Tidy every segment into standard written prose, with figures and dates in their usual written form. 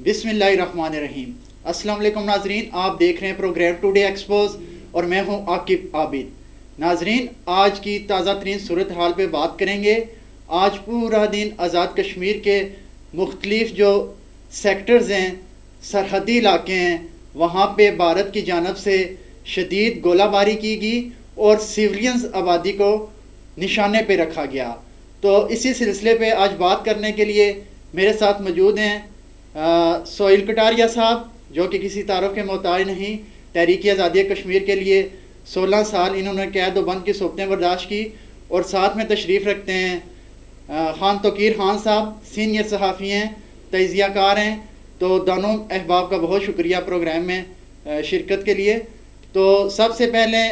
बिस्मिल्लाहिर्रहमानिर्रहीम। अस्सलाम वालेकुम नाजरीन, आप देख रहे हैं प्रोग्राम टुडे एक्सपोज और मैं हूं आकिब आबिद। नाजरीन, आज की ताज़ा तरीन सूरत हाल पे बात करेंगे। आज पूरा दिन आज़ाद कश्मीर के मुख्तलिफ जो सेक्टर्स हैं, सरहदी इलाके हैं, वहाँ पे भारत की जानब से शदीद गोलाबारी की गई और सिविलियंस आबादी को निशाने पे रखा गया। तो इसी सिलसिले पे आज बात करने के लिए मेरे साथ मौजूद हैं सोहेल कटारिया साहब, जो कि किसी तारुफ के मोहताज नहीं। तहरीक आज़ादी कश्मीर के लिए 16 साल इन्होंने कैद व बंद की सोबतें बर्दाश्त की। और साथ में तशरीफ़ रखते हैं खान तोकीर खान साहब, सीनियर सहाफ़ी हैं, तजियाकार हैं। तो दोनों अहबाब का बहुत शुक्रिया प्रोग्राम में शिरकत के लिए। तो सबसे पहले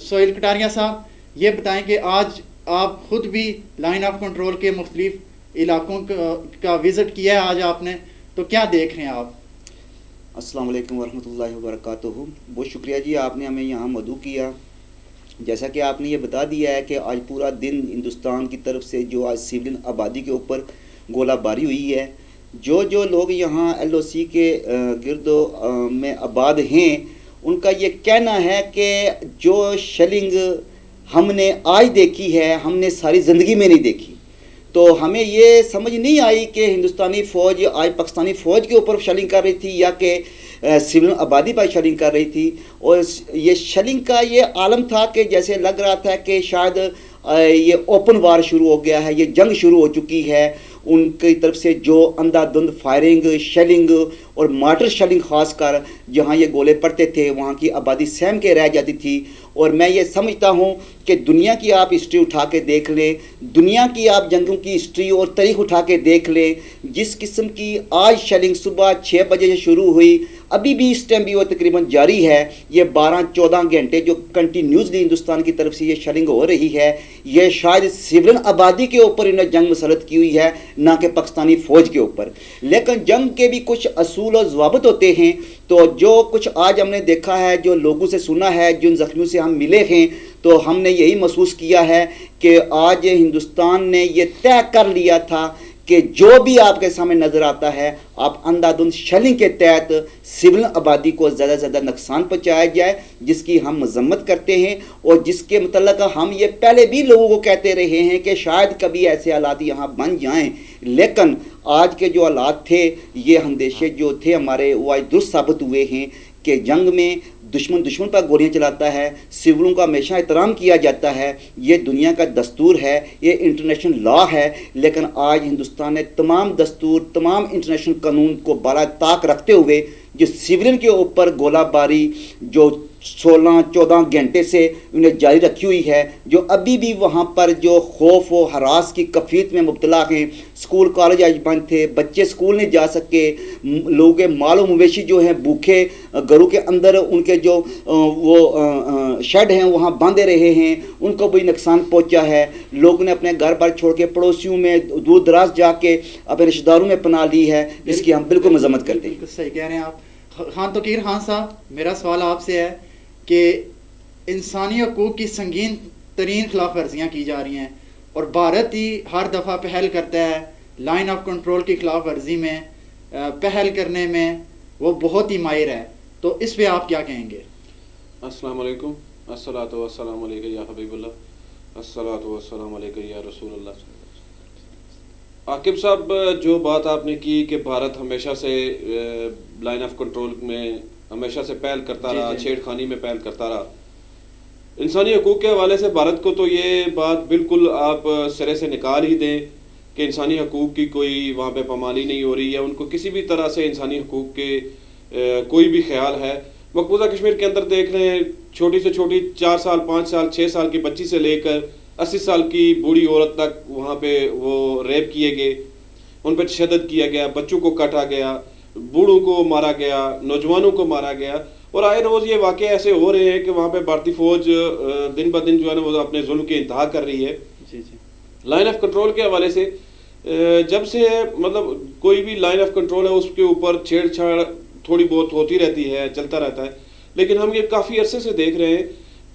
सोहेल कटारिया साहब, ये बताएं कि आज आप ख़ुद भी लाइन ऑफ कंट्रोल के मुख्तलिफ इलाकों का विज़िट किया है आज आपने, तो क्या देख रहे हैं आप? अस्सलाम वालेकुम वरहमतुल्लाहि वबरकातुहू। बहुत शुक्रिया जी, आपने हमें यहाँ मदऊ किया। जैसा कि आपने ये बता दिया है कि आज पूरा दिन हिंदुस्तान की तरफ से जो आज सिविलियन आबादी के ऊपर गोलाबारी हुई है, जो लोग यहाँ LOC के गिरदो में आबाद हैं, उनका ये कहना है कि जो शेलिंग हमने आज देखी है, हमने सारी ज़िंदगी में नहीं देखी। तो हमें ये समझ नहीं आई कि हिंदुस्तानी फ़ौज आज पाकिस्तानी फ़ौज के ऊपर शेलिंग कर रही थी या कि सिविल आबादी पर शेलिंग कर रही थी। और ये शेलिंग का ये आलम था कि जैसे लग रहा था कि शायद ये ओपन वार शुरू हो गया है, ये जंग शुरू हो चुकी है। उनकी तरफ से जो अंधाधुंध फायरिंग, शेलिंग और मार्टर शेलिंग ख़ास कर जहाँ ये गोले पड़ते थे, वहाँ की आबादी सहम के रह जाती थी। और मैं ये समझता हूँ कि दुनिया की आप हिस्ट्री उठा के देख लें, दुनिया की आप जंगों की हिस्ट्री और तारीख उठा के देख लें, जिस किस्म की आज शेलिंग सुबह 6 बजे से शुरू हुई, अभी भी इस टाइम भी वो तकरीबन जारी है। ये 12-14 घंटे जो कंटिन्यूसली हिंदुस्तान की तरफ से ये शेलिंग हो रही है, ये शायद सिविलियन आबादी के ऊपर इन्हें जंग मुसलत की हुई है, ना कि पाकिस्तानी फ़ौज के ऊपर। लेकिन जंग के भी कुछ असूल और ज़वाबित होते हैं। तो जो कुछ आज हमने देखा है, जो लोगों से सुना है, जिन ज़ख्मियों से हम मिले हैं, तो हमने यही महसूस किया है कि आज हिंदुस्तान ने ये तय कर लिया था कि जो भी आपके सामने नज़र आता है, आप अंधाधुंध शेलिंग के तहत सिविल आबादी को ज़्यादा से ज़्यादा नुकसान पहुँचाया जाए, जिसकी हम मजम्मत करते हैं। और जिसके मतलब हम ये पहले भी लोगों को कहते रहे हैं कि शायद कभी ऐसे हालात यहाँ बन जाएं। लेकिन आज के जो हालात थे, ये अंदेशे जो थे हमारे, वो आज दुरुस्त साबित हुए हैं कि जंग में दुश्मन पर गोलियां चलाता है, सिविलों का हमेशा एहतराम किया जाता है। ये दुनिया का दस्तूर है, ये इंटरनेशनल लॉ है। लेकिन आज हिंदुस्तान ने तमाम दस्तूर, तमाम इंटरनेशनल कानून को बाला ताक रखते हुए जो सिविलियन के ऊपर गोलाबारी जो 16-14 घंटे से उन्हें जारी रखी हुई है, जो अभी भी वहाँ पर जो खौफ व हरास की कफीत में मुब्तला हैं। स्कूल कॉलेज आज बंद थे, बच्चे स्कूल नहीं जा सके, लोगों के मालो मवेशी जो हैं भूखे घरों के अंदर, उनके जो वो शेड हैं वहाँ बांधे रहे हैं, उनको भी नुकसान पहुँचा है। लोगों ने अपने घर बार छोड़ के पड़ोसियों में दूर दराज जाके अपने रिश्तेदारों में पना ली है, जिसकी हम बिल्कुल मजम्मत करते हैं। सही कह रहे हैं आप। खान तोकीर खान साहब, मेरा सवाल आपसे है कि इंसानी हकूक़ की संगीन तरीन खिलाफ वर्जियाँ की जा रही हैं और भारत ही हर दफ़ा पहल करता है लाइन ऑफ कंट्रोल की खिलाफ वर्जी में, पहल करने में वो बहुत ही माहिर है। तो इस पे आप क्या कहेंगे? अस्सलाम वालेकुम, अस्सलातु वस्सलामु अलैका या हबीबल्लाह, अस्सलातु वस्सलामु अलैका या रसूलल्लाह। आकिब साहब, जो बात आपने की कि भारत हमेशा से लाइन ऑफ कंट्रोल में हमेशा से पहल करता रहा, छेड़खानी में पहल करता रहा, इंसानी हकूक़ के हवाले से भारत को तो ये बात बिल्कुल आप सिरे से निकाल ही दें कि इंसानी हकूक़ की कोई वहाँ पे पामाली नहीं हो रही है। उनको किसी भी तरह से इंसानी हकूक़ के कोई भी ख्याल है। मकबूजा कश्मीर के अंदर देख रहे हैं, छोटी से छोटी 4 साल, 5 साल, 6 साल की बच्ची से लेकर 80 साल की बूढ़ी औरत तक वहाँ पे वो रेप किए गए, उन पर तशद्दुद किया गया, बच्चों को काटा गया, बूढ़ों को मारा गया, नौजवानों को मारा गया। और आए रोज़ ये वाक़े ऐसे हो रहे हैं कि वहाँ पे भारतीय फ़ौज दिन ब दिन जो है ना वो अपने जुल्म की इंतहा कर रही है। लाइन ऑफ कंट्रोल के हवाले से जब से मतलब कोई भी लाइन ऑफ कंट्रोल है उसके ऊपर छेड़छाड़ थोड़ी बहुत होती रहती है, चलता रहता है। लेकिन हम ये काफ़ी अरसे से देख रहे हैं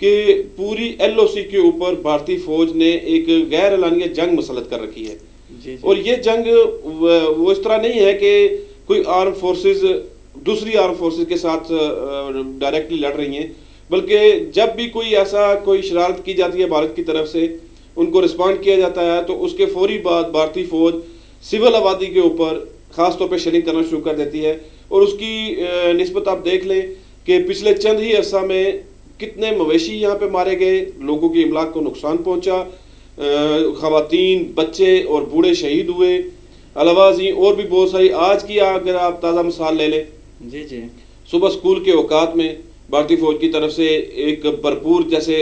कि पूरी LOC के ऊपर भारतीय फ़ौज ने एक गैर एलानिया जंग मुसलत कर रखी है। और ये जंग वो इस तरह नहीं है कि कोई आर्म फोर्सेस दूसरी आर्म फोर्सेस के साथ डायरेक्टली लड़ रही हैं, बल्कि जब भी कोई शरारत की जाती है भारत की तरफ से, उनको रिस्पॉन्ड किया जाता है, तो उसके फौरी बाद भारतीय फौज सिविल आबादी के ऊपर ख़ास तौर पे शेलिंग करना शुरू कर देती है। और उसकी निस्बत आप देख लें कि पिछले चंद ही अरसा में कितने मवेशी यहाँ पे मारे गए, लोगों की इमलाक को नुकसान पहुँचा, ख़वातीन, बच्चे और बूढ़े शहीद हुए, अलावा जी और भी बहुत सारी। आज की अगर आप ताज़ा मिसाल ले लें, जी जी, सुबह सुबह स्कूल के औकात में भारतीय फौज की तरफ से एक भरपूर, जैसे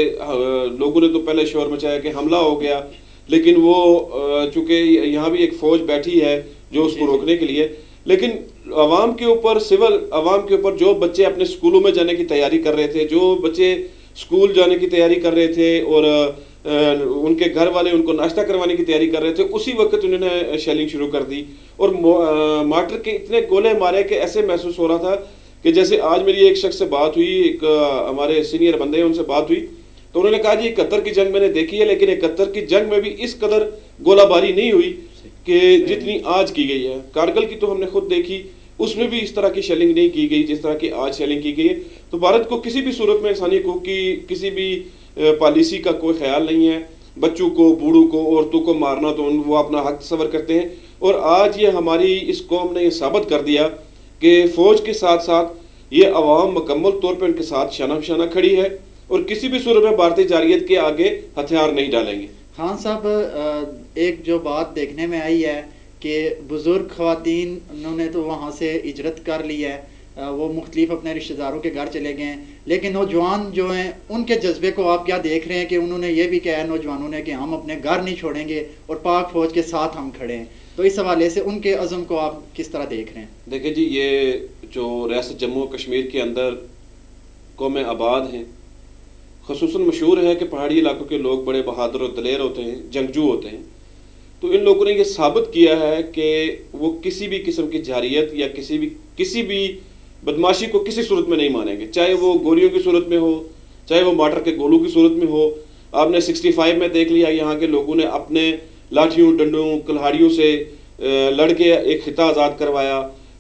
लोगों ने तो पहले शोर मचाया कि हमला हो गया, लेकिन वो चूंकि यहाँ भी एक फौज बैठी है जो उसको रोकने के लिए, लेकिन आवाम के ऊपर, सिविल आवाम के ऊपर, जो बच्चे अपने स्कूलों में जाने की तैयारी कर रहे थे, जो बच्चे स्कूल जाने की तैयारी कर रहे थे और उनके घर वाले उनको नाश्ता करवाने की तैयारी कर रहे थे, उसी वक्त उन्होंने शेलिंग शुरू कर दी और मार्टर के इतने गोले मारे कि ऐसे महसूस हो रहा था कि जैसे आज मेरी एक शख्स से बात हुई, एक हमारे सीनियर बंदे हैं, उनसे बात हुई तो उन्होंने कहा जी 71 की जंग मैंने देखी है, लेकिन 71 की जंग में भी इस कदर गोलाबारी नहीं हुई कि जितनी आज की गई है। कारगिल की तो हमने खुद देखी, उसमें भी इस तरह की शेलिंग नहीं की गई जिस तरह की आज शेलिंग की गई है। तो भारत को किसी भी सूरत में इंसानी हकूक़ की किसी भी पॉलिसी का कोई ख्याल नहीं है। बच्चों को, बूढ़ों को, औरतों को मारना तो वो अपना हक तस्वर करते हैं। और आज ये हमारी इस कौम ने ये साबित कर दिया कि फ़ौज के साथ साथ ये अवाम मुकम्मल तौर पर उनके साथ शाना बशाना खड़ी है और किसी भी सूरत में भारतीय जारियत के आगे हथियार नहीं डालेंगे। खान साहब, एक जो बात देखने में आई है कि बुज़ुर्ग ख़वातीन उन्होंने तो वहाँ से हिजरत कर ली है, वो मुख्तलिफ अपने रिश्तेदारों के घर चले गए हैं, लेकिन नौजवान जो हैं उनके जज्बे को आप क्या देख रहे हैं कि उन्होंने ये भी कहा है नौजवानों ने कि हम अपने घर नहीं छोड़ेंगे और पाक फ़ौज के साथ हम खड़े हैं। तो इस हवाले से उनके अज़म को आप किस तरह देख रहे हैं? देखिए जी, ये जो रियासत जम्मू कश्मीर के अंदर कौमें आबाद हैं, ख़ुसूसन मशहूर है कि पहाड़ी इलाकों के लोग बड़े बहादुर और दलेर होते हैं, जंगजू होते हैं। तो इन लोगों ने ये साबित किया है कि वो किसी भी किस्म की जारियत या किसी भी बदमाशी को किसी सूरत में नहीं मानेंगे, चाहे वो गोलियों की सूरत में हो, चाहे वो मार्टर के गोलों की सूरत में हो। आपने 65 में देख लिया, यहाँ के लोगों ने अपने लाठियों, डंडों, कुल्हाड़ियों से लड़ के एक खिता आज़ाद करवाया।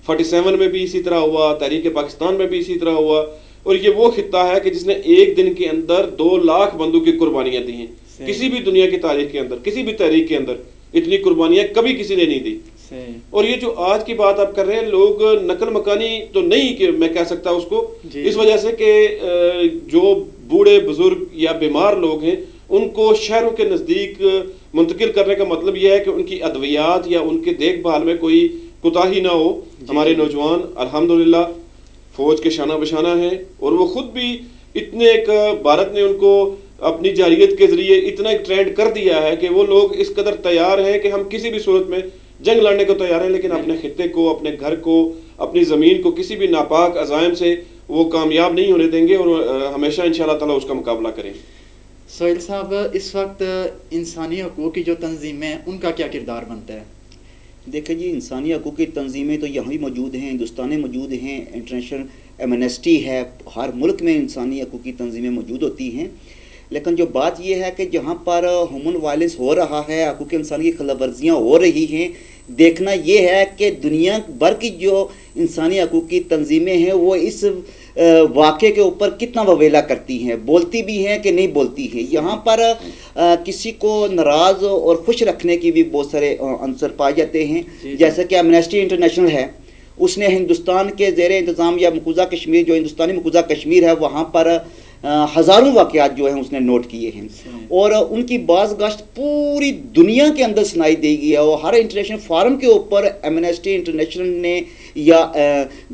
47 में भी इसी तरह हुआ, तहरीक पाकिस्तान में भी इसी तरह हुआ। और ये वो खिता है कि जिसने एक दिन के अंदर 2 लाख बंदों की कुर्बानियाँ दी हैं। किसी भी दुनिया की तारीख के अंदर, किसी भी तहरीक के अंदर इतनी कुर्बानियाँ कभी किसी ने नहीं दी। और ये जो आज की बात आप कर रहे हैं, लोग नकल मकानी तो नहीं कि मैं कह सकता उसको, इस वजह से कि जो बूढ़े बुजुर्ग या बीमार लोग हैं उनको शहरों के नज़दीक मुंतकिल करने का मतलब यह है कि उनकी अद्वियात या उनके देखभाल में कोई कोताही ना हो। हमारे नौजवान अल्हम्दुलिल्लाह फौज के शाना बशाना हैं और वो खुद भी इतने एक, भारत ने उनको अपनी जारियत के जरिए इतना एक ट्रेंड कर दिया है कि वो लोग इस कदर तैयार हैं कि हम किसी भी सूरत में जंग लड़ने को तैयार हैं, लेकिन अपने खित्ते को, अपने घर को, अपनी ज़मीन को किसी भी नापाक अज़ाइम से वो कामयाब नहीं होने देंगे और हमेशा इंशाअल्लाह ताला उसका मुकाबला करेंगे। सोहेल साहब, इस वक्त इंसानी हकूक़ की जो तंजीमें हैं उनका क्या किरदार बनता है? देखिए जी, इंसानी हकूक़ की तंजीमें तो यहाँ भी मौजूद हैं, हिंदुस्तान में मौजूद हैं, इंटरनेशनल एमनेस्टी है, हर मुल्क में इंसानी हकूक़ की तंजीमें मौजूद होती हैं। लेकिन जो बात यह है कि जहाँ पर ह्यूमन वायलेंस हो रहा है, हकूक़ इंसान की खिलाफ वर्जियाँ हो रही हैं, देखना ये है कि दुनिया भर की जो इंसानी हकूक़ की तंजीमें हैं वो इस वाक़े के ऊपर कितना ववेला करती हैं, बोलती भी हैं कि नहीं बोलती हैं। यहाँ पर किसी को नाराज़ और खुश रखने की भी बहुत सारे अंसर पाए जाते हैं। जैसे कि एमनेस्टी इंटरनेशनल है, उसने हिंदुस्तान के ज़ेर इंतज़ाम या मकबूजा कश्मीर, जो हिंदुस्तानी मकबूजा कश्मीर है, वहाँ पर हज़ारों वाक़यात जो हैं उसने नोट किए हैं और उनकी बाज़गश्त पूरी दुनिया के अंदर सुनाई दी गई है। और हर इंटरनेशनल फारम के ऊपर एमनेस्टी इंटरनेशनल ने या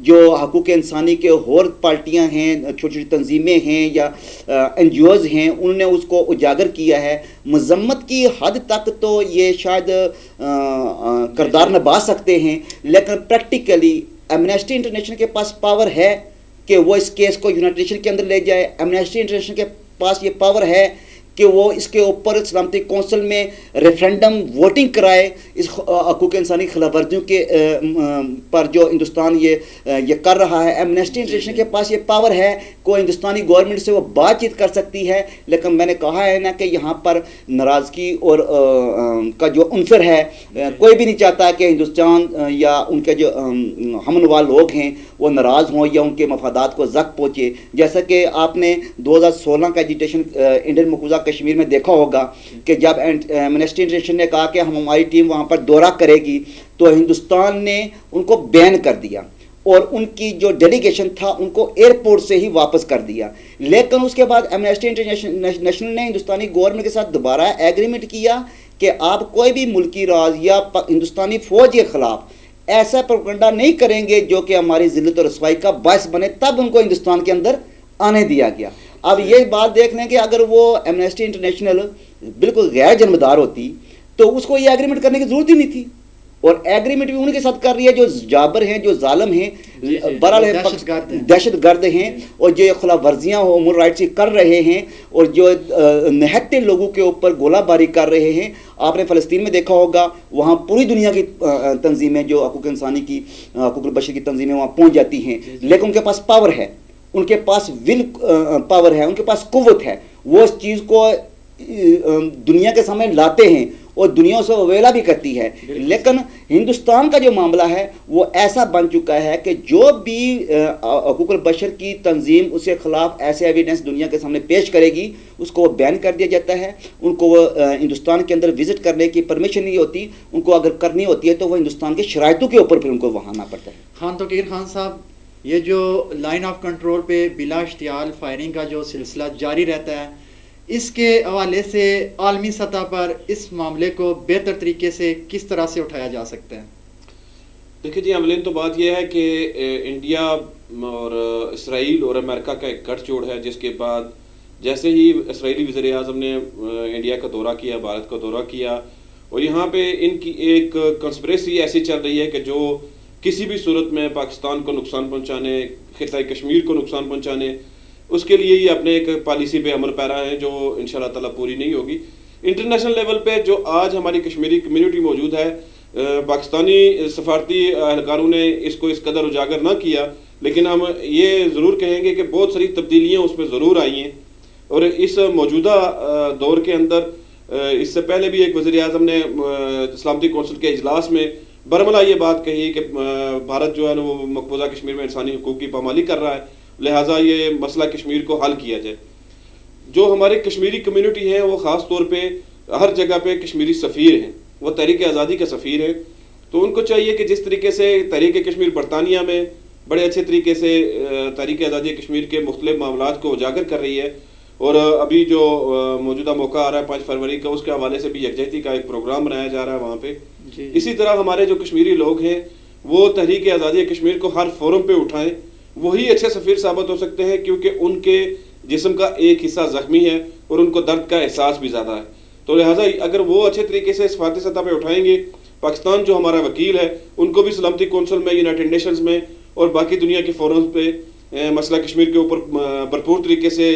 जो हकूक़ इंसानी के और पार्टियां हैं, छोटी छोटी तंजीमें हैं या NGOs हैं, उन्होंने उसको उजागर किया है। मज़म्मत की हद तक तो ये शायद किरदार निभा सकते हैं, लेकिन प्रैक्टिकली एमनेस्टी इंटरनेशनल के पास पावर है कि वो इस केस को यूनाइटेड नेशन के अंदर ले जाए। एमनेस्टी इंटरनेशनल के पास ये पावर है कि वो इसके ऊपर सलामती कौंसिल में रेफरेंडम वोटिंग कराए इस हकूक़ इंसानी खिलाफ वर्जियों के पर जो हिंदुस्तान ये कर रहा है। एमनेस्टी इंटरनेशनल के पास ये पावर है, कोई हिंदुस्तानी गवर्नमेंट से वो बातचीत कर सकती है, लेकिन मैंने कहा है ना कि यहाँ पर नाराज़गी और का जो अनसर है, कोई भी नहीं चाहता कि हिंदुस्तान या उनके जो हमनवा लोग हैं वो नाराज़ हों या उनके मफादात को ज़ख्म पहुँचे। जैसा कि आपने 2016 का एजिटेशन इंडियन मकबूजा कश्मीर में देखा होगा कि जब एमनेस्टी इंटरनेशनल ने कहा कि हमारी टीम वहाँ पर दौरा करेगी तो हिंदुस्तान ने उनको बैन कर दिया और उनकी जो डेलीगेशन था उनको एयरपोर्ट से ही वापस कर दिया। लेकिन उसके बाद एमनेस्टी इंटरनेशनल ने हिंदुस्तानी गवर्नमेंट के साथ दोबारा एग्रीमेंट किया कि आप कोई भी मुल्की राज या हिंदुस्तानी फ़ौज के ख़िलाफ़ ऐसा प्रोपेगेंडा नहीं करेंगे जो कि हमारी ज़िल्लत और रसवाई का बायस बने, तब उनको हिंदुस्तान के अंदर आने दिया गया। अब ये बात देख लें कि अगर वो एमनेस्टी इंटरनेशनल बिल्कुल गैर जिम्मेदार होती तो उसको ये एग्रीमेंट करने की ज़रूरत ही नहीं थी, और एग्रीमेंट भी उनके साथ कर रही है जो जाबर हैं, जो जालिम हैं, बहरहाल दहशतगर्द हैं, और जो खिलाफ वर्जियाँ ह्यूमन राइट्स की कर रहे हैं और जो निहत्ते लोगों के ऊपर गोलाबारी कर रहे हैं। आपने फ़लस्तीन में देखा होगा, वहाँ पूरी दुनिया की तंजीमें जो हकूक़ इंसानी की, हकूक़ बशर की तंजीमें वहाँ पहुँच जाती हैं, लेकिन उनके पास पावर है, उनके पास विल पावर है, उनके पास कुव्वत है, वो इस चीज़ को दुनिया के सामने लाते हैं और दुनिया उसे अवेला भी करती है। लेकिन हिंदुस्तान का जो मामला है वो ऐसा बन चुका है कि जो भी हकूक़ बशर की तंजीम उसके ख़िलाफ़ ऐसे एविडेंस दुनिया के सामने पेश करेगी उसको बैन कर दिया जाता है। उनको वो हिंदुस्तान के अंदर विज़िट करने की परमिशन नहीं होती, उनको अगर करनी होती है तो वो हिंदुस्तान के शराइतों के ऊपर फिर उनको वहाँ आना पड़ता है। खान तौकीर खान साहब, ये जो लाइन ऑफ कंट्रोल पे बिला इश्तियाल फायरिंग का जो सिलसिला जारी रहता है, इसके हवाले से आलमी सतह पर इस मामले को बेहतर तरीके से किस तरह से उठाया जा सकता है? देखिए जी, अमलिन तो बात यह है कि इंडिया और इसराइल और अमेरिका का एक गठजोड़ है, जिसके बाद जैसे ही इसराइली वज़ीर आज़म ने इंडिया का दौरा किया, भारत का दौरा किया, और यहाँ पे इनकी एक कंस्पिरेसी ऐसी चल रही है कि जो किसी भी सूरत में पाकिस्तान को नुकसान पहुँचाने, खित्ता कश्मीर को नुकसान पहुँचाने, उसके लिए ही अपने एक पॉलिसी पे अमल पैरा है जो इंशाल्लाह ताला पूरी नहीं होगी। इंटरनेशनल लेवल पे जो आज हमारी कश्मीरी कम्युनिटी मौजूद है, पाकिस्तानी सफारती एहलकारों ने इसको इस कदर उजागर ना किया, लेकिन हम ये ज़रूर कहेंगे कि बहुत सारी तब्दीलियाँ उसमें ज़रूर आई हैं। और इस मौजूदा दौर के अंदर इससे पहले भी एक वज़ीर आज़म ने सलामती कौंसिल के इजलास में बरमला ये बात कही कि भारत जो है ना वो मकबूजा कश्मीर में इंसानी हुकूक की पामाली कर रहा है, लिहाजा ये मसला कश्मीर को हल किया जाए। जो हमारे कश्मीरी कम्युनिटी है वो ख़ास तौर पे हर जगह पे कश्मीरी सफ़ीर हैं, वो तहरीक आज़ादी के सफ़ीर हैं, तो उनको चाहिए कि जिस तरीके से तहरीक कश्मीर बरतानिया में बड़े अच्छे तरीके से तहरीक आज़ादी कश्मीर के मुख्तलिफ मामलात को उजागर कर रही है, और अभी जो मौजूदा मौका आ रहा है 5 फरवरी का, उसके हवाले से भी यकजहती का एक प्रोग्राम बनाया जा रहा है वहाँ पे। इसी तरह हमारे जो कश्मीरी लोग हैं वो तहरीक आज़ादी कश्मीर को हर फोरम पे उठाएं, वही अच्छे सफ़ीर साबित हो सकते हैं, क्योंकि उनके जिस्म का एक हिस्सा ज़ख्मी है और उनको दर्द का एहसास भी ज़्यादा है। तो लिहाजा अगर वो अच्छे तरीके से सफारती सतह पे उठाएंगे, पाकिस्तान जो हमारा वकील है उनको भी सलामती कौंसिल में, यूनाइटेड नेशंस में और बाकी दुनिया के फोरम्स पे मसला कश्मीर के ऊपर भरपूर तरीके से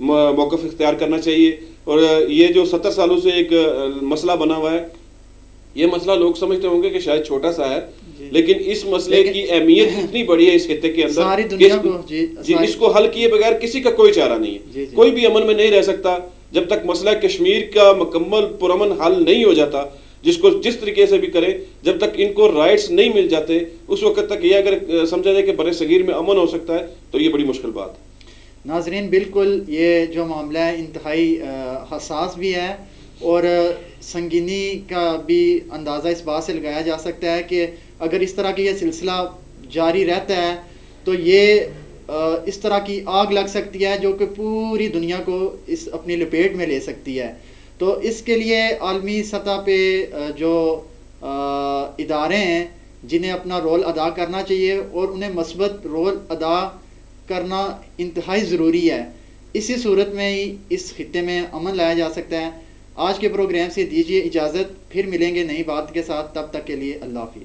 मौक़िफ़ इख्तियार करना चाहिए। और ये जो 70 सालों से एक मसला बना हुआ है, ये मसला लोग समझते होंगे कि शायद छोटा सा है, लेकिन इस मसले की अहमियत इतनी बड़ी है इस खित्ते के अंदर, सारी दुनिया को इसको हल किए बगैर किसी का कोई चारा नहीं है। कोई भी अमन में नहीं रह सकता जब तक मसला कश्मीर का मुकम्मल पुरअमन हल नहीं हो जाता, जिसको जिस तरीके से भी करें, जब तक इनको राइट्स नहीं मिल जाते उस वक्त तक ये अगर समझा जाए कि बड़े सगीर में अमन हो सकता है तो ये बड़ी मुश्किल बात है। नाजरीन, बिल्कुल ये जो मामला है इंतहाई हसास भी है और संगीनी का भी अंदाज़ा इस बात से लगाया जा सकता है कि अगर इस तरह की ये सिलसिला जारी रहता है तो ये इस तरह की आग लग सकती है जो कि पूरी दुनिया को इस अपनी लपेट में ले सकती है। तो इसके लिए आलमी सतह पे जो इदारे हैं जिन्हें अपना रोल अदा करना चाहिए और उन्हें मस्बत रोल अदा करना इंतहाई ज़रूरी है। इसी सूरत में ही इस खित्ते में अमन लाया जा सकता है। आज के प्रोग्राम से दीजिए इजाज़त, फिर मिलेंगे नई बात के साथ, तब तक के लिए अल्लाह हाफ़िज़।